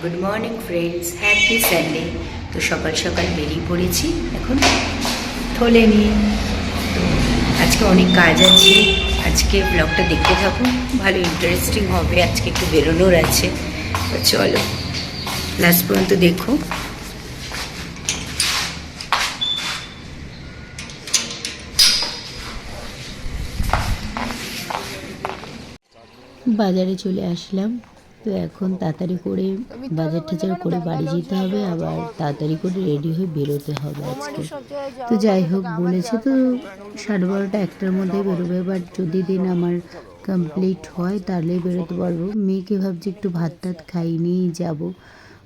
Good morning friends, happy Sunday. তো সকাল সকাল বেরিয়ে পড়েছি এখন থলে নিয়ে। তো আজকে অনেক কাজ আছে, আজকে ব্লগটা দেখতে থাকুন, ভালো ইন্টারেস্টিং হবে। আজকে একটু বেরোনোর আছে, তো চলো লাস্ট পর্যন্ত দেখো। বাজারে চলে আসলাম। তো এখন তাড়াতাড়ি করে বাজার টাজার করে বাড়ি যেতে হবে, আবার তাড়াতাড়ি করে রেডি হয়ে বেরোতে হবে আজকে। তো যাই হোক, বলেছে তো 12:30 একটার মধ্যে বেরোবে, বাট যদি দিন আমার কমপ্লিট হয় তাহলেই বেরোতে পারবো। মেয়েকে ভাবছি একটু ভাত টাত খাইয়ে নিয়েই যাবো।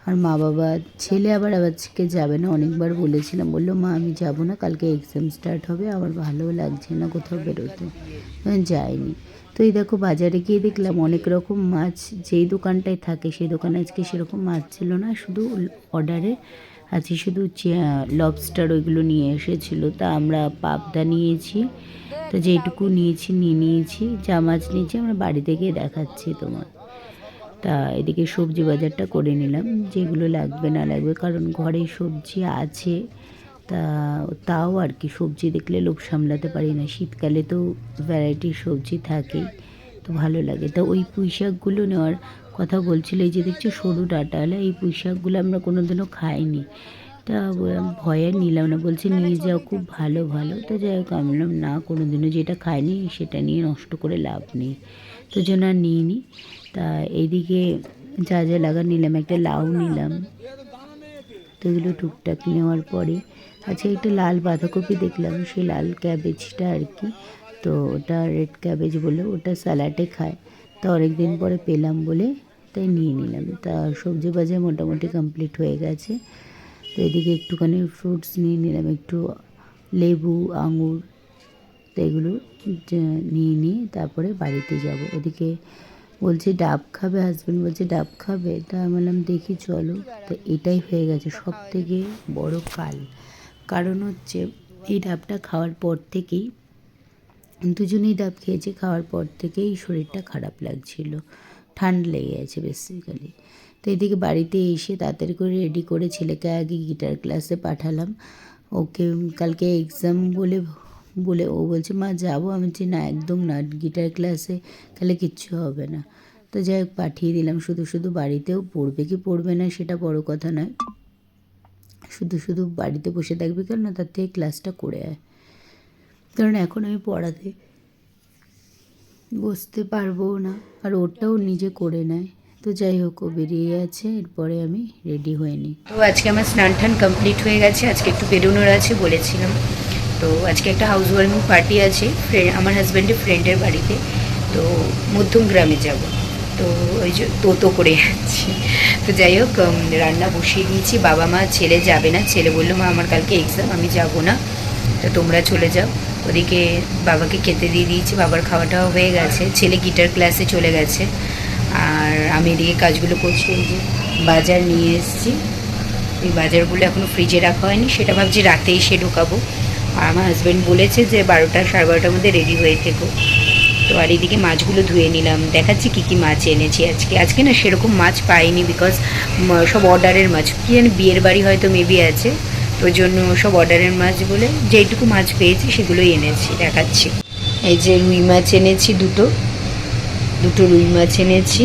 আর মা বাবা, ছেলে আবার আজকে যাবে না, অনেকবার বলেছিলাম, বললো মা আমি যাবো না, কালকে এক্সাম স্টার্ট হবে, আমার ভালো লাগছে না কোথাও বেরোতে, যায়নি। তো এই দেখো, বাজারে গিয়ে দেখলাম অনেক রকম মাছ, যেই দোকানটায় থাকে সেই দোকানে আজকে সেরকম মাছ ছিল না, শুধু অর্ডারে আছে শুধু লবস্টার ওইগুলো নিয়ে এসেছিলো। তা আমরা পাবদা নিয়েছি, তো যেইটুকু নিয়েছি নিয়ে নিয়েছি, যা মাছ নিয়েছি আমরা বাড়িতে গিয়ে দেখাচ্ছি তোমার। তা এদিকে সবজি বাজারটা করে নিলাম, যেগুলো লাগবে না লাগবে, কারণ ঘরে সবজি আছে। তা তাও আর কি, সবজি দেখলে লোভ সামলাতে পারি না, শীতকালে তো ভ্যারাইটির সবজি থাকেই, তো ভালো লাগে। তা ওই পুঁই শাকগুলো নেওয়ার কথা বলছিল, এই যে দেখছো সরু ডাঁটাওয়ালা, এই পুঁই শাকগুলো আমরা কোনোদিনও খাইনি। তা ভয়ে নিলাম না, বলছে নিয়ে যাও খুব ভালো ভালো। তো যাই হোক, আমি বললাম না, কোনোদিনও যেটা খাইনি সেটা নিয়ে নষ্ট করে লাভ নেই, তো জন্য আর নিইনি। তা এইদিকে যা যা লাগা নিলাম, একটা লাউ নিলাম। তো এগুলো টুকটাক নেওয়ার পরে আচ্ছা একটা লাল বাঁধাকপি দেখলাম, সেই লাল ক্যাবেজটা আর কি, তো ওটা রেড ক্যাবেজ বলে, ওটা স্যালাডে খায়। তা অনেক দিন পরে পেলাম বলে তাই নিয়ে নিলাম। তা সবজি বাজার মোটামুটি কমপ্লিট হয়ে গেছে। তো এদিকে একটুখানি ফ্রুটস নিয়ে নিলাম, একটু লেবু আঙুর, তো এগুলো নিয়ে তারপরে বাড়িতে যাব। ওদিকে বলছে ডাব খাবে, হাজব্যান্ড বলছে ডাব খাবে, তা আমি বললাম দেখি চলো। তো এটাই হয়ে গেছে সব থেকে বড় কারণ হচ্ছে এই ডাবটা খাওয়ার পর থেকেই, দুজনেই ডাব খেয়েছে, খাওয়ার পর থেকেই শরীরটা খারাপ লাগছিল, ঠান্ডা লেগে গেছে বেসিক্যালি। তো এদিকে বাড়িতে এসে তাড়াতাড়ি করে রেডি করে ছেলেকে আগে গিটার ক্লাসে পাঠালাম। ওকে কালকে এক্সাম বলে বলে ও বলছে মা যাবো, আমি বলছি না একদম না, গিটার ক্লাসে তাহলে কিচ্ছু হবে না। তো যাই হোক, পাঠিয়ে দিলাম। শুধু শুধু বাড়িতেও পড়বে কি পড়বে না সেটা বড় কথা নয়, শুধু শুধু বাড়িতে বসে থাকবে কেন, তার থেকে ক্লাসটা করে আয়, কারণ এখন আমি পড়াতে বসতে পারবো না, আর ওটাও নিজে করে নেয়। তো যাই হোক, ও বেরিয়ে আছে, এরপরে আমি রেডি হয়ে নিই। তো আজকে আমার স্নান টান কমপ্লিট হয়ে গেছে, আজকে একটু বেরোনোর আছে বলেছিলাম। তো আজকে একটা হাউস ওয়ার্মিং পার্টি আছে আমার হাজব্যান্ডের ফ্রেন্ডের বাড়িতে, তো মধ্যম গ্রামে যাব। তো ওই যে তো করে যাচ্ছি। তো যাই হোক, রান্না বসিয়ে দিয়েছি। বাবা মা, ছেলে যাবে না, ছেলে বললো মা আমার কালকে এক্সাম, আমি যাব না, তো তোমরা চলে যাও। ওদিকে বাবাকে খেতে দিয়ে দিয়েছি, বাবার খাওয়াটাও হয়ে গেছে, ছেলে গিটার ক্লাসে চলে গেছে, আর আমি এদিকে কাজগুলো করছি। এই যে বাজার নিয়ে এসেছি, এই বাজারগুলো এখনও ফ্রিজে রাখা হয়নি, সেটা ভাবছি রাতে এসে ঢোকাবো। আর আমার হাজব্যান্ড বলেছে যে 12টা 12:30 মধ্যে রেডি হয়ে থেকো। তো আর এদিকে মাছগুলো ধুয়ে নিলাম, দেখাচ্ছি কী কী মাছ এনেছি আজকে না সেরকম মাছ পাইনি, বিকজ সব অর্ডারের মাছ, কী জানি বিয়ের বাড়ি হয়তো মেবি আছে, তো ওই জন্য সব অর্ডারের মাছ বলে যেইটুকু মাছ পেয়েছি সেগুলোই এনেছি, দেখাচ্ছি। এই যে রুই মাছ এনেছি, দুটো রুই মাছ এনেছি,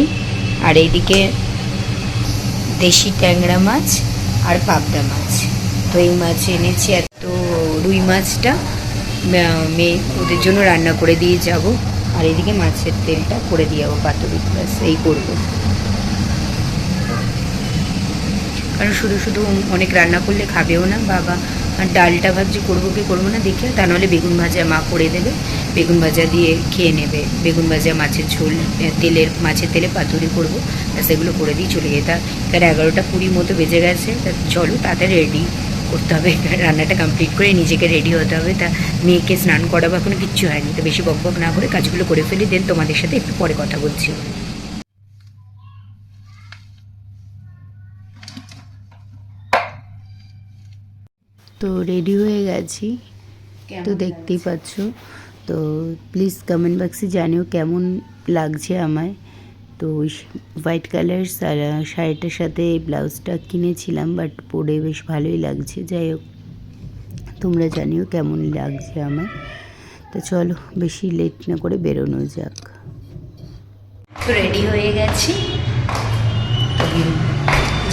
আর এইদিকে দেশি ট্যাংরা মাছ আর পাবদা মাছ, তো এই মাছ এনেছি। তো রুই মাছটা মেয়ে ওদের জন্য রান্না করে দিয়ে যাব, আর এদিকে মাছের তেলটা করে দিয়ে যাবো পাতুরি, প্লাস এই করবো, কারণ শুধু শুধু অনেক রান্না করলে খাবেও না বাবা। আর ডালটা ভাবছি করবো কি করবো না দেখে, তা নাহলে বেগুন ভাজা মা করে দেবে, বেগুন ভাজা দিয়ে খেয়ে নেবে, বেগুন ভাজা মাছের ঝোল, মাছের তেলে পাতুরি করবো, সেগুলো করে দিয়ে চলে যেতে। এখানে 11:20 মতো বেজে গেছে, তা চলো তাড়াতাড়ি রেডি করতে হবে, রান্নাটা কমপ্লিট করে নিজেকে রেডি হতে হবে। তা মেয়েকে স্নান করাবো, এখনো কিচ্ছু হয়নি, তো বেশি বকবক না করে কাজগুলো করে ফেলি, দেন তোমাদের সাথে একটু পরে কথা বলছি। তো রেডি হয়ে গেছি, তো দেখতেই পাচ্ছ। তো প্লিজ কমেন্ট বক্সে জানিও কেমন লাগছে আমায়। তো তো ওই হোয়াইট কালার শাড়িটার সাথে ব্লাউজটা কিনেছিলাম, বাট পরে বেশ ভালোই লাগছে। যাই হোক, তোমরা জানিও কেমন লাগছে আমার। তো চলো বেশি লেট না করে বেরোনো যাক। তো রেডি হয়ে গেছি,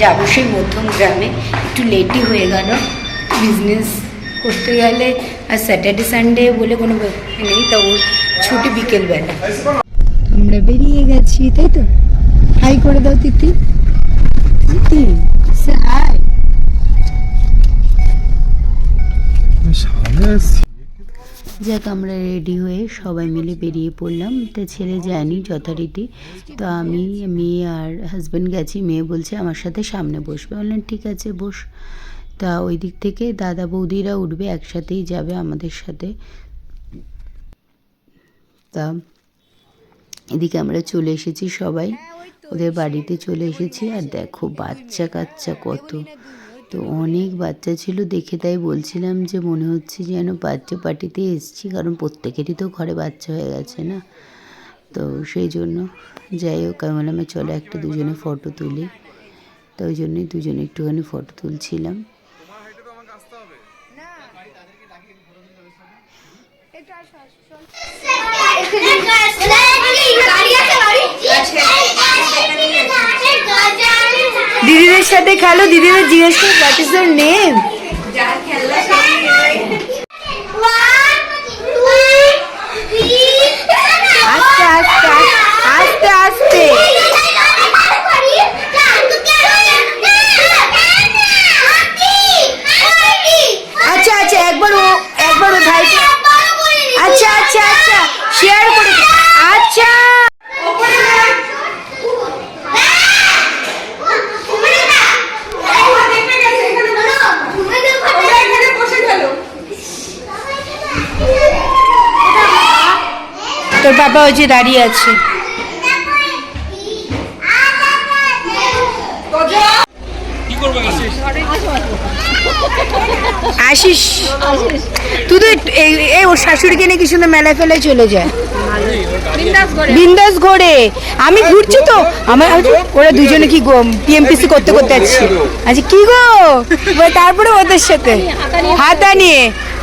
যাবো সেই মধ্যম গ্রামে। একটু লেটই হয়ে গেল, বিজনেস করতে গেলে আর স্যাটারডে সানডে বলে কোনো ব্যাপার নেই, তো ওর ছুটি বিকেলবেলা। আমরা বেরিয়ে গেছি, তাই তো? হাই করে দাও তিতি। তিতি হাই। যাক, আমরা রেডি হয়ে সবাই মিলে বেরিয়ে পড়লাম। তো ছেলে যায়নি যথারীতি, তো আমি, মেয়ে আর হাজব্যান্ড গেছি। মেয়ে বলছে আমার সাথে সামনে বসবে, বললেন ঠিক আছে বস। তা ওই দিক থেকে দাদা বৌদিরা উঠবে, একসাথেই যাবে আমাদের সাথে। তা এদিকে আমরা চলে এসেছি সবাই, ওদের বাড়িতে চলে এসেছি। আর দেখো বাচ্চা কাচ্চা কত, তো অনেক বাচ্চা ছিল দেখে, তাই বলছিলাম যে মনে হচ্ছে যেন বার্থডে পার্টিতে এসেছি, কারণ প্রত্যেকেরই তো ঘরে বাচ্চা হয়ে গেছে না, তো সেই জন্য। যাই হোক, আমি বললাম চলো একটা দুজনে ফটো তুলি, তো ওই জন্যই দুজনে একটুখানি ফটো তুলছিলাম। দিদিদের সাথে খেলো, দিদিদের জিজ্ঞেস করো হোয়াট ইজ ইওর নেম। আস্তে আস্তে আস্তে আস্তে। আচ্ছা আচ্ছা, একবার ও ভাই। আচ্ছা আচ্ছা আচ্ছা, শেয়ার করে। আচ্ছা তোর বাবা ওই যে দাঁড়িয়ে আছে। আশিস, তুই তো ওর শাশুড়িকে নিয়ে কি সুন্দর মেলায় ফেলায় চলে যায় বিন্দাস ঘোরে। আমি ঘুরছি তো, আমার ওরা দুজনে কি পিএমপিসি করতে করতে যাচ্ছে। আচ্ছা কি গো, তারপরে ওদের সাথে হাতা নিয়ে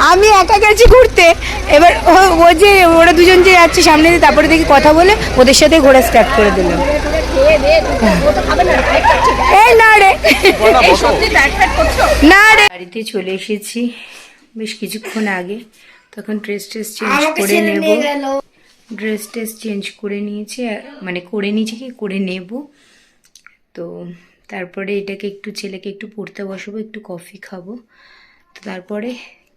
আমি একা গেছি ঘুরতে। এবার ও যে ওরা দুজন যে যাচ্ছে সামনে দিয়ে, তারপরে দেখি কথা বলে ওদের সাথে ঘোরা স্টার্ট করে দিলাম। এই না রে, না রে। বাড়িতে চলে এসেছি বেশ কিছুক্ষণ আগে, তখন ড্রেস চেঞ্জ করে নেব। ড্রেস চেঞ্জ করে নিয়েছি, মানে করে নিয়েছি কি করে নেব। তো তারপরে এটাকে একটু, ছেলেকে একটু পড়তে বসাবো, একটু কফি খাবো। তো তারপরে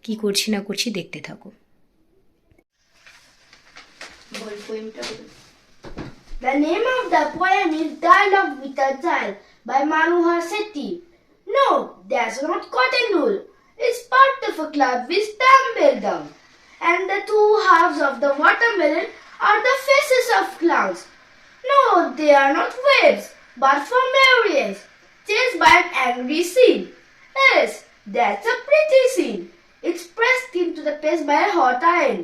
কি করছি না করছি দেখতে থাকো। The name of the poem is Dialogue with a Child by Manohar Sethi. No, that's not cotton wool. It's part of a club with tumble down. And the two halves of the watermelon are the faces of clowns. No, they are not waves, but Fomarians, chased by an angry sea. Yes, that's a pretty scene. It's pressed into the paste by a hot iron.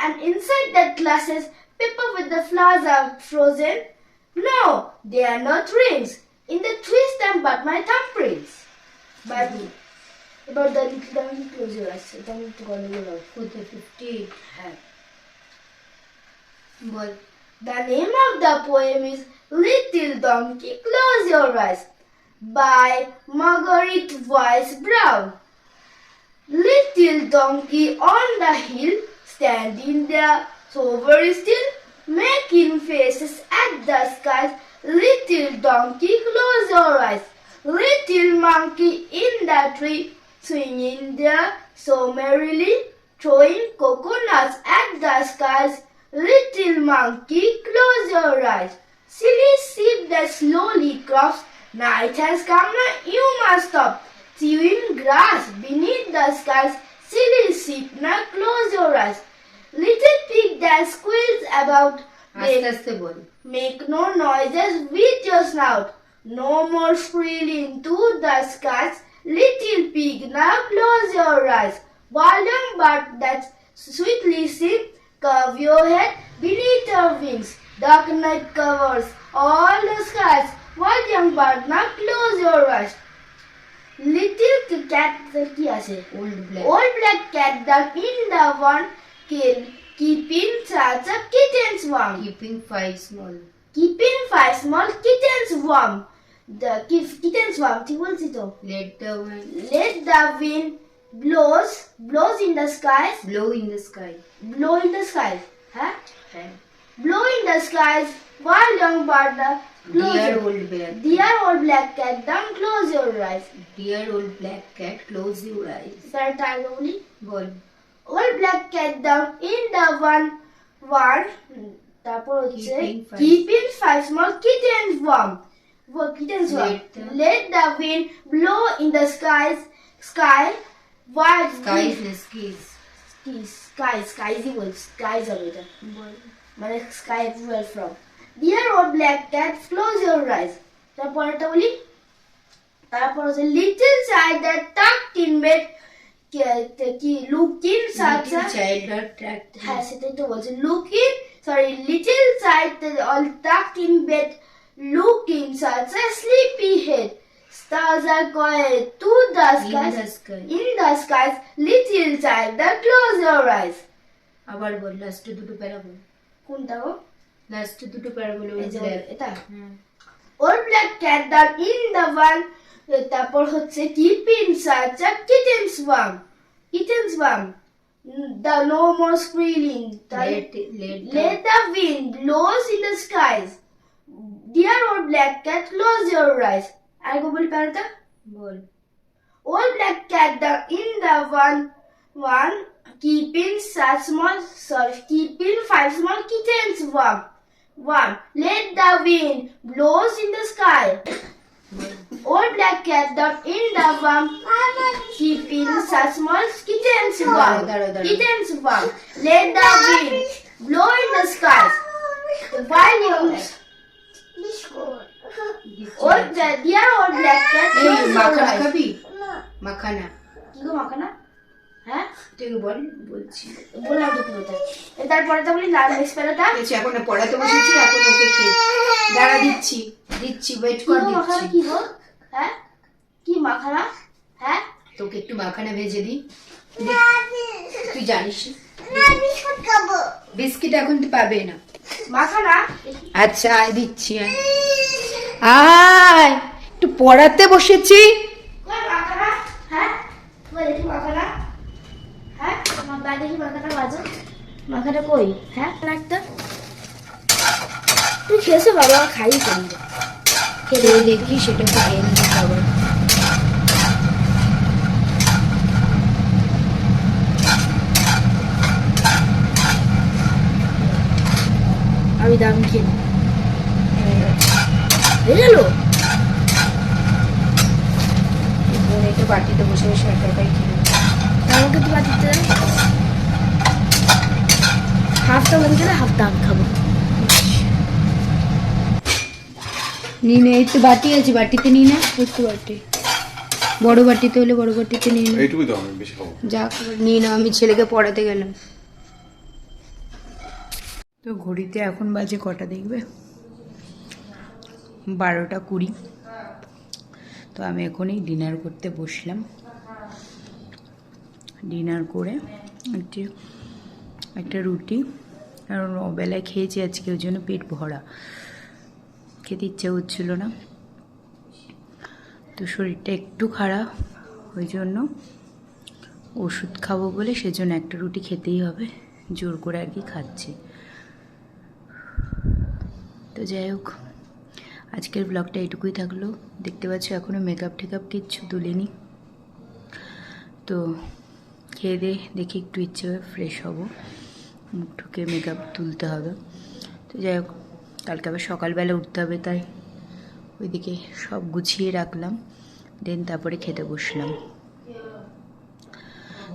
And inside that glasses, paper with the flowers are frozen. No, they are not rings. In the twist and but my thumbprints. Bible. About the little donkey, close your eyes. Don't to go to Put the 50. Well, The name of the poem is Little Donkey, Close Your Eyes by Marguerite Wise Brown. Little donkey on the hill, standing there so very still, making faces at the skies. Little donkey, close your eyes. Little monkey in the tree, swinging there so merrily, throwing coconuts at the skies. Little monkey, close your eyes. Silly sheep that slowly crops, night has come now, you must stop. Chewing grass beneath the skies, silly sheep, now close your eyes. Little pig that squeals about, আস্তে আস্তে বল। make no noises with your snout. No more screaming to the skies. Little pig, now close your eyes. Volume bird that sweetly sing, curve your head beneath your wings. Dark night covers all the skies. While young bird, now close your eyes. Little cat, কি আছে? Old black cat that in the one keeping such a kitten's warm. Keeping 5 small. Keeping 5 small kittens warm. The kittens warm, ঠিক বলছি তো? Let the wind Let the wind blows in the skies, blow in the sky. blow in the skies. Huh? Blow in the skies while young bird Dear old bear. Dear old black cat, don't close your eyes. Dear old black cat, close your eyes. Sir, time only. Ball. Old black cat down in the one. তারপর হচ্ছে Keeping 5 keeping 5 small kittens warm. Kittens warm. Let the wind blow in the sky while Skies and skis. skies ball skies হবে এটা মানে sky where from. Dear old black cat, close your eyes. তারপরটা বলি, তারপর হচ্ছে little child that tucked in bed, কি looking such a Little child are trapped. হ্যাঁ সেটাই তো বলছে little child that all tucked in bed, looking such a sleepy head. Stars are quiet to the In skies. the sky. In the skies, little child that close your eyes. আবার বল, লাস্টে দুটো প্যারা বল। কোনটা গো? লাস্টে দুটো প্যারা বলে এই যে black. এটা হ্যাঁ। old black cat that in the one, তারপর হচ্ছে keeping such a kitten's warm. The no more squealing. Let the wind blows in the skies. Dear old black cat, close your eyes. আর গো বলি পারতা? বল। Old black cat that in the one keeping 5 small kittens warm. Let the wind blows in the sky. Old black cat that in the one keeping such small kittens warm. দাঁড়াও। Kittens warm. Let the wind blow in the skies. While young dear old black cat, এই close your makhana eyes. খাবি? মাখানা। কি গো মাখানা? হ্যাঁ তুই বল, বলছি। বললাম তো কি বলতে। তারপরেটা বলি নেক্সট প্যারাটা। বলছি, এখন পড়াতে বসেছি, এখন ওকে দাঁড়া দিচ্ছি ওয়েট কি কর, গো মাখানা দিচ্ছি। কি গো? হ্যাঁ কি মাখানা? হ্যাঁ তোকে একটু মাখানা ভেজে দিই। তুই জানিস বিস্কিট এখন তুই পাবে না। মাখানা আচ্ছা আয় দিচ্ছি, আয় একটু পড়াতে বসেছি। কই মাখানা? হ্যাঁ কই দেখি মাখানা? হ্যাঁ আমার বাইরে কি মাখানা বাজো? মাখানা কই? হ্যাঁ একটা তুই খেয়েছো বাবা, খাই করি খেলে দেখি সেটা খেয়ে নিতে খাবার। আমি দাম খেয়ে হয়ে গেল। বোন একটু বাটিতে বসে বসে একাই খেয়ে আমাকে তো বাটিতে হাফটা বলে গেলে হাফটা আমি খাবো। নিয়ে নে, এই তো বাটি আছে, বাটিতে নিয়ে না একটু বাটি, বড় বাটিতে হলে বড় বাটিতে নিয়ে নে। এইটুকুই দাও, আমি বেশি খাবো। যা নিয়ে নাও, আমি ছেলেকে পড়াতে গেলাম। তো ঘড়িতে এখন বাজে কটা দেখবে, 12:20। তো আমি এখনই ডিনার করতে বসলাম। ডিনার করে একটা রুটি, কারণ বেলায় খেয়েছি আজকে, ওই জন্য পেট ভরা, খেতে ইচ্ছে হচ্ছিল না। তো শরীরটা একটু খারাপ, ওই জন্য ওষুধ খাবো বলে সেজন্য একটা রুটি খেতেই হবে, জোর করে আর কি খাচ্ছি। তো যাই হোক, আজকের ব্লগটা এটুকুই থাকলো। দেখতে পাচ্ছ এখনও মেকআপ টেকআপ কিচ্ছু তুলিনি। তো খেয়ে দিয়ে দেখি একটু ইচ্ছে হবে ফ্রেশ হব, মুখ ঠুকে মেকআপ তুলতে হবে। তো যাই হোক, কালকে আবার সকালবেলা উঠতে হবে, তাই ওইদিকে সব গুছিয়ে রাখলাম, দেন তারপরে খেতে বসলাম।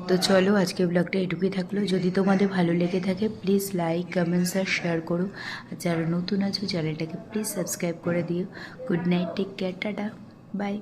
তো চলো, আজকে ব্লগটা এটুকুই থাকলো। যদি তোমাদের ভালো লেগে থাকে প্লিজ লাইক, কমেন্টস আর শেয়ার করো। আর যারা নতুন আছো চ্যানেলটাকে প্লিজ সাবস্ক্রাইব করে দিও। Good night, take care, tata, by.